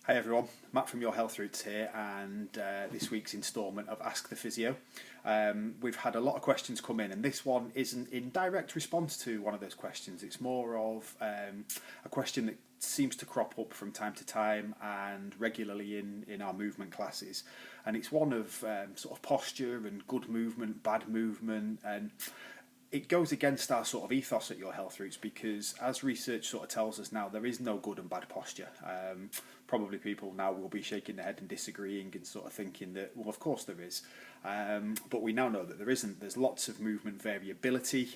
Hi everyone, Matt from Your Health Roots here, and this week's instalment of Ask the Physio. We've had a lot of questions come in, and this one isn't in direct response to one of those questions. It's more of a question that seems to crop up from time to time and regularly in our movement classes, and it's one of sort of posture and good movement, bad movement, and it goes against our sort of ethos at Your Health Roots, because as research sort of tells us now, there is no good and bad posture. Probably people now will be shaking their head and disagreeing and sort of thinking that, well, of course there is. But we now know that there isn't. There's lots of movement variability.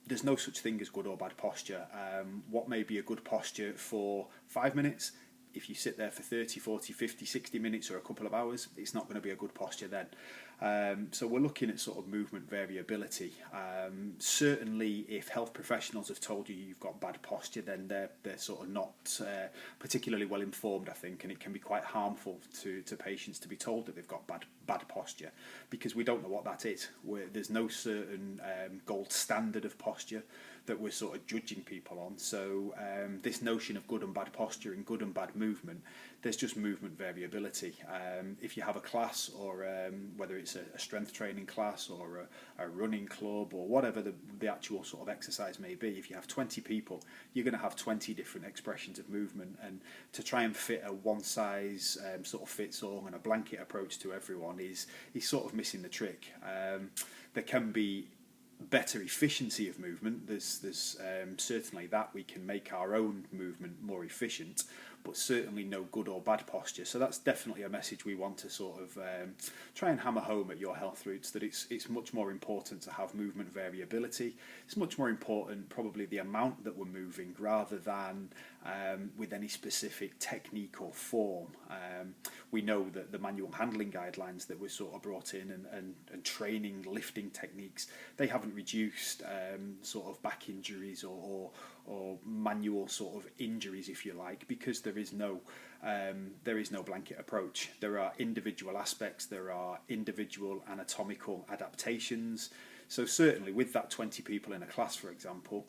There's no such thing as good or bad posture. What may be a good posture for 5 minutes, if you sit there for 30, 40, 50, 60 minutes or a couple of hours, it's not going to be a good posture then. So we're looking at sort of movement variability. Certainly if health professionals have told you you've got bad posture, then they're sort of not particularly well informed, I think, and it can be quite harmful to patients to be told that they've got bad posture, because we don't know what that is. There's no certain gold standard of posture that we're sort of judging people on. So this notion of good and bad posture and good and bad movement, there's just movement variability. If you have a class, or whether it's a strength training class or a running club or whatever the actual sort of exercise may be, if you have 20 people, you're going to have 20 different expressions of movement, and to try and fit a one size sort of fits all and a blanket approach to everyone is sort of missing the trick. There can be better efficiency of movement. There's certainly that we can make our own movement more efficient, but certainly no good or bad posture. So that's definitely a message we want to sort of try and hammer home at Your Health Roots, that it's much more important to have movement variability. It's much more important probably the amount that we're moving, rather than with any specific technique or form. We know that the manual handling guidelines that were sort of brought in and training lifting techniques, they haven't reduced sort of back injuries or manual sort of injuries, if you like, because there is no blanket approach. There are individual aspects, there are individual anatomical adaptations. So certainly with that 20 people in a class, for example,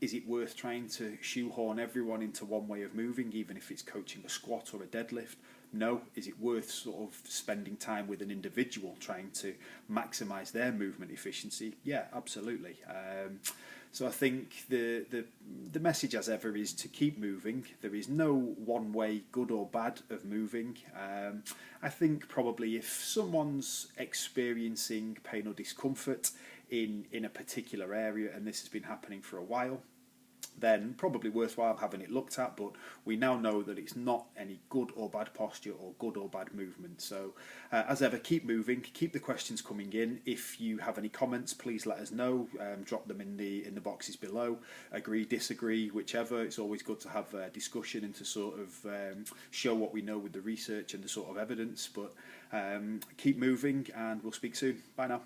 is it worth trying to shoehorn everyone into one way of moving, even if it's coaching a squat or a deadlift? No. Is it worth sort of spending time with an individual trying to maximise their movement efficiency? Yeah, absolutely. So I think the message, as ever, is to keep moving. There is no one way, good or bad, of moving. I think probably if someone's experiencing pain or discomfort in a particular area, and this has been happening for a while, then probably worthwhile having it looked at. But we now know that it's not any good or bad posture or good or bad movement. So as ever, keep moving, keep the questions coming in. If you have any comments, please let us know. Drop them in the boxes below. Agree, disagree, whichever. It's always good to have a discussion and to sort of show what we know with the research and the sort of evidence. But keep moving, and we'll speak soon. Bye now.